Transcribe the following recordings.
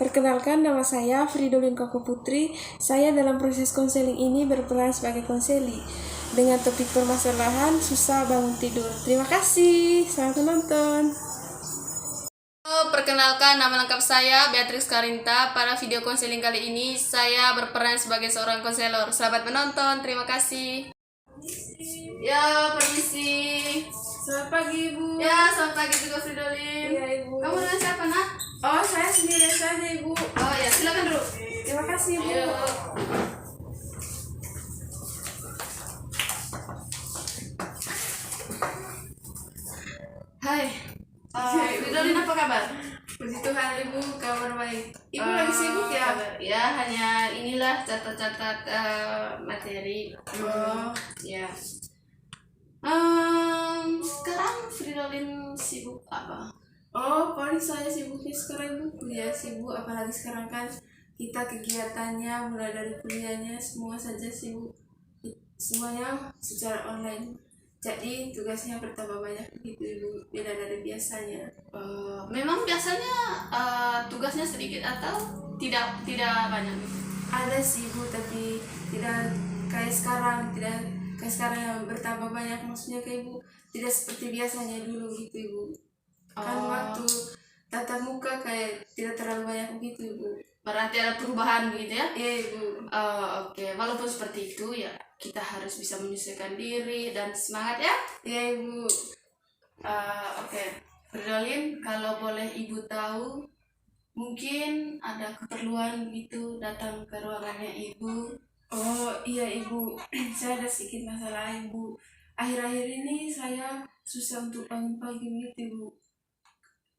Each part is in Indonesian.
Perkenalkan, nama saya Fridolin Koko Putri. Saya dalam proses konseling ini berperan sebagai konseli dengan topik permasalahan susah bangun tidur. Terima kasih. Selamat menonton. Perkenalkan, nama lengkap saya Beatrix Karinta. Pada video konseling kali ini saya berperan sebagai seorang konselor. Selamat menonton. Terima kasih. Ya, permisi. Selamat pagi, Ibu. Ya, selamat pagi juga Fridolin. Iya, Ibu. Kamu dengan siapa, Nak? Oh, saya sendiri saja, Ibu. Oh ya, silakan dulu. Terima kasih, Ibu. Ayo. Hai. Fridolin, apa kabar? Puji Tuhan, Ibu, kabar baik. Ibu lagi sibuk ya? Ya, hanya inilah catat-catat materi. Oh. Ya. Sekarang Fridolin sibuk apa? Oh, paling saya sibuknya sekarang, Ibu. Kuliah sibuk, apalagi sekarang kan kita kegiatannya mulai dari kuliahnya semua saja sibuk. Semuanya secara online. Jadi tugasnya bertambah banyak gitu, Ibu. Beda dari biasanya. Memang biasanya tugasnya sedikit atau tidak banyak? Ada sih, Bu, tapi tidak kayak sekarang, yang bertambah banyak. Maksudnya kayak Ibu tidak seperti biasanya dulu gitu, Ibu. Kan waktu tatap muka kayak tidak terlalu banyak gitu, Ibu. Berarti ada perubahan gitu ya? Iya, Ibu. Oke. Walaupun seperti itu ya kita harus bisa menyesuaikan diri dan semangat ya. Iya, Ibu. Oke. Fridolin, kalau boleh Ibu tahu, mungkin ada keperluan gitu datang ke ruangannya Ibu. Oh iya, Ibu, saya ada sedikit masalah, Ibu. Akhir-akhir ini saya susah untuk bangun pagi gitu, Ibu.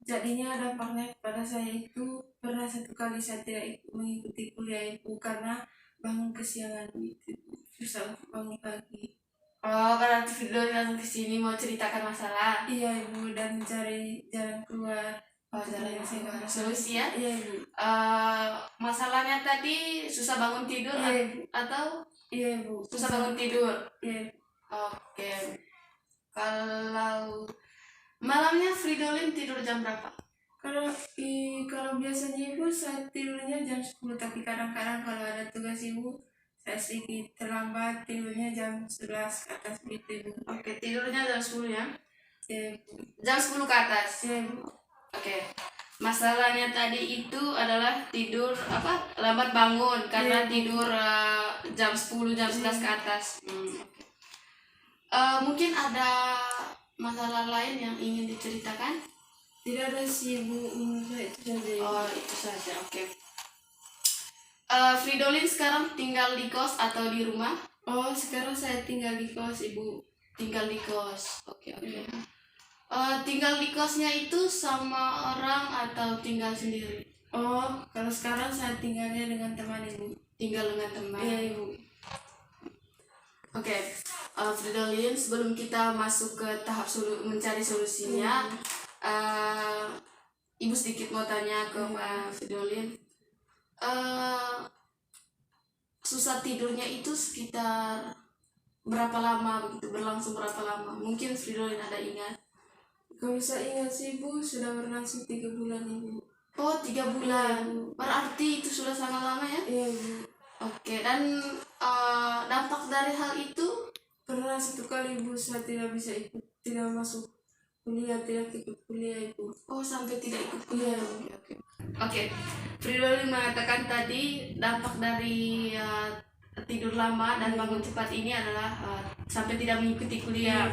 Jadinya dampaknya pada saya itu pernah satu kali saya tidak mengikuti kuliah, Ibu, karena bangun kesiangan gitu, Ibu. Susah untuk bangun pagi. Oh, berarti Fridolin datang ke sini mau ceritakan masalah. Iya, Ibu, dan mencari jalan keluar. Jalan yang saya nggak solusi ya. Iya, Ibu. Masalahnya tadi susah bangun tidur Iya, Ibu. atau Iya, Ibu. susah bangun tidur. Iya. Oke. Kalau malamnya Fridolin tidur jam berapa? Kalau biasanya Ibu saya tidurnya jam 10, tapi kadang-kadang kalau ada tugas Ibu saya sedikit terlambat, tidurnya jam 11 ke atas gitu, Ibu. Oke, tidurnya jam 10 ya. Ya, Jam 10 ke atas. ya, Ibu. Oke. Masalahnya tadi itu adalah tidur lambat bangun karena tidur jam 10 jam 11 ke atas. Oke. Mungkin ada masalah lain yang ingin diceritakan? Tidak ada sih, Ibu, menurut saya itu saja, Ibu. Oh, itu saja. Oke. Fridolin sekarang tinggal di kos atau di rumah? Oh, sekarang saya tinggal di kos, Ibu. Tinggal di kos. Oke. Tinggal di kosnya itu sama orang atau tinggal sendiri? Oh, kalau sekarang saya tinggalnya dengan teman, Ibu. Tinggal dengan teman. Iya, Ibu. Oke. Fridolin, sebelum kita masuk ke tahap mencari solusinya, Ibu sedikit mau tanya ke Pak Fridolin. Susah tidurnya itu sekitar berapa lama begitu, berlangsung berapa lama? Mungkin Fridolin ada ingat? Kalau saya ingat sih, Ibu, sudah berlangsung 3 bulan, Ibu. Oh, 3 bulan. Berarti itu sudah sangat lama ya? Iya, Ibu. Oke, dan dampak dari hal itu? Pernah satu kali, Ibu, saya tidak bisa ikut, tidak masuk kuliah, tidak ikut kuliah, Ibu. Oh, sampai tidak ikut kuliah. Iya. Oke. Fridolin mengatakan tadi dampak dari tidur lama dan bangun cepat ini adalah sampai tidak mengikuti kuliah.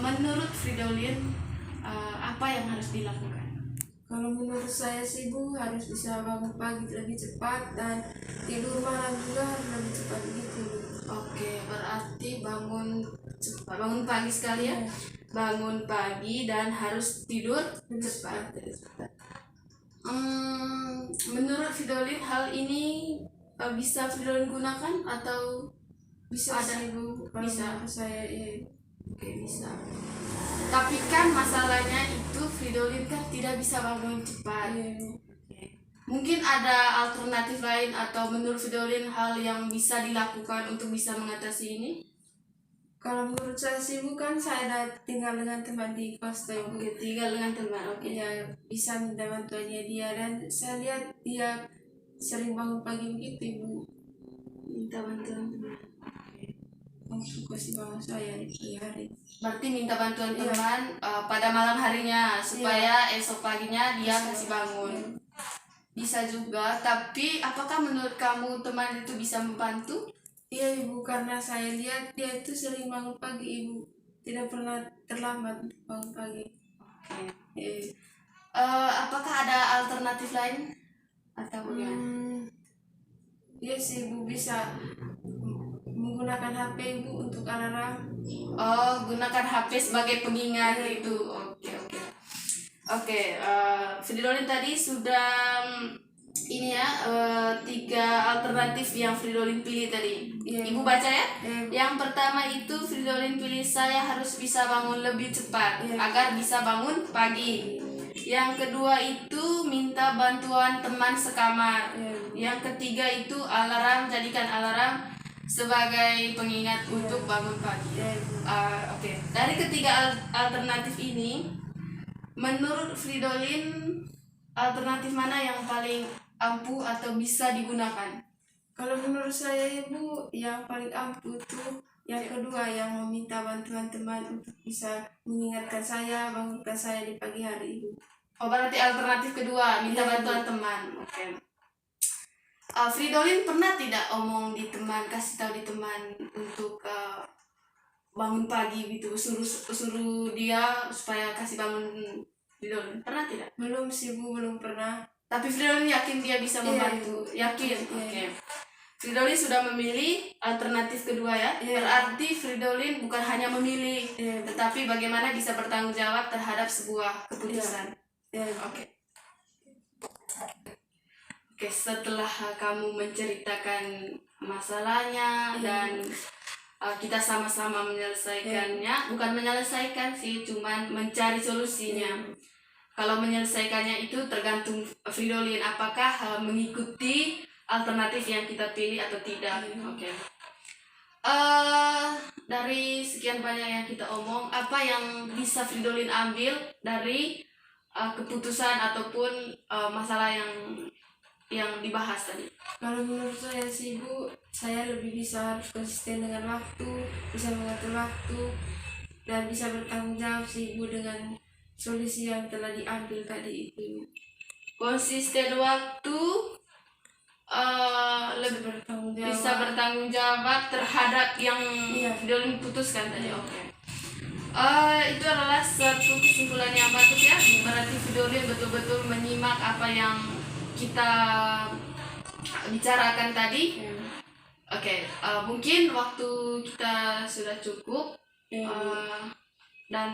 Menurut Fridolin, apa yang harus dilakukan? Kalau menurut saya sih, Bu, harus bisa bangun pagi lebih cepat dan tidur malam juga harus lebih cepat gitu. Oke, berarti bangun pagi sekali ya. Iya. Bangun pagi dan harus tidur cepat. Menurut Fridolin hal ini bisa Fridolin gunakan atau Bisa ada? sih, Bu. Kalau Bisa. menurut saya, iya. Oke, bisa. Tapi kan masalahnya itu Fridolin kan tidak bisa bangun cepat. Iya, Bu. Mungkin ada alternatif lain atau menurut Fridolin hal yang bisa dilakukan untuk bisa mengatasi ini? Kalau menurut saya sih bukan, saya ada tinggal dengan teman di kos tuh Ibu. Oke, tinggal dengan teman. Oke. Ya bisa minta bantuannya dia, dan saya lihat dia sering bangun pagi begitu Ibu, Minta bantuan teman. untuk kasih bangun saya di pagi hari. Berarti minta bantuan Iya. teman pada malam harinya supaya esok paginya dia kasih bangun. Iya. Bisa juga, tapi apakah menurut kamu teman itu bisa membantu? Iya Ibu, karena saya lihat dia itu sering bangun pagi Ibu, tidak pernah terlambat untuk bangun pagi. Oke. Apakah ada alternatif lain atau bagaimana? Iya sih Ibu, bisa menggunakan HP Ibu untuk alarm. Oh, gunakan HP sebagai pengingat itu. Oke, Fridolin tadi sudah ini ya 3 alternatif yang Fridolin pilih tadi. Iya. Ibu baca ya. Iya. Yang pertama itu Fridolin pilih saya harus bisa bangun lebih cepat Iya. agar bisa bangun pagi. Yang kedua itu minta bantuan teman sekamar. Iya. Yang ketiga itu alarm, jadikan alarm sebagai pengingat untuk bangun pagi. Iya. Oke. Dari ketiga alternatif ini, menurut Fridolin alternatif mana yang paling ampuh atau bisa digunakan? Kalau menurut saya Ibu, yang paling ampuh itu yang kedua, yang meminta bantuan teman untuk bisa mengingatkan saya, bangunkan saya di pagi hari Ibu. Oh, berarti alternatif kedua minta Iya, bantuan teman. Oke. Fridolin pernah tidak omong di teman, kasih tahu di teman untuk bangun pagi gitu, suruh dia supaya kasih bangun Fridolin? Pernah tidak? Belum sih Bu, belum pernah. Tapi Fridolin yakin dia bisa Iya, membantu. Yakin. Iya. Oke. Fridolin sudah memilih alternatif kedua ya. Iya. Berarti Fridolin bukan hanya memilih, Iya. tetapi bagaimana bisa bertanggung jawab terhadap sebuah keputusan. Iya. Oke. Oke, setelah kamu menceritakan masalahnya dan kita sama-sama menyelesaikannya, bukan menyelesaikan sih, cuman mencari solusinya. Kalau menyelesaikannya itu tergantung Fridolin apakah mengikuti alternatif yang kita pilih atau tidak. Oke. Dari sekian banyak yang kita omong, apa yang bisa Fridolin ambil dari keputusan ataupun masalah yang dibahas tadi? Kalau menurut saya sih Bu, saya lebih bisa harus konsisten dengan waktu, bisa mengatur waktu, dan bisa bertanggung jawab sih Bu dengan solusi yang telah diambil tadi itu. Konsisten waktu, lebih Bertanggung jawab. bisa bertanggung jawab terhadap yang Iya. Fridolin putuskan tadi. Oke. Itu adalah satu kesimpulan yang bagus ya. Berarti Fridolin betul-betul menyimak apa yang kita bicarakan tadi. Oke, mungkin waktu kita sudah cukup. Dan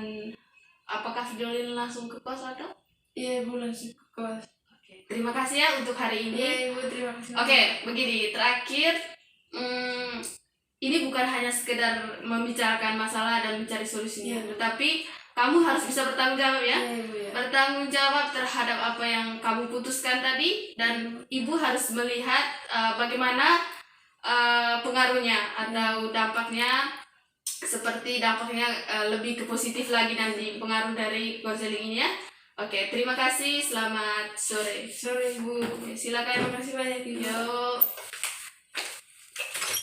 apakah Fridolin langsung ke kos atau? Iya Bu, langsung ke kos. Oke, terima kasih ya untuk hari ini. Iya Ibu, terima kasih. Oke, begini, terakhir, ini bukan hanya sekedar membicarakan masalah dan mencari solusinya, Iya. tetapi kamu harus bisa bertanggung jawab ya. Iya Ibu ya. Bertanggung jawab terhadap apa yang kamu putuskan tadi, dan ibu harus melihat bagaimana pengaruhnya atau dampaknya, seperti dampaknya lebih ke positif lagi nanti pengaruh dari konseling ini ya. Oke, terima kasih, selamat sore. Sore Ibu. Oke, silakan. Terima kasih banyak Ibu. Yuk.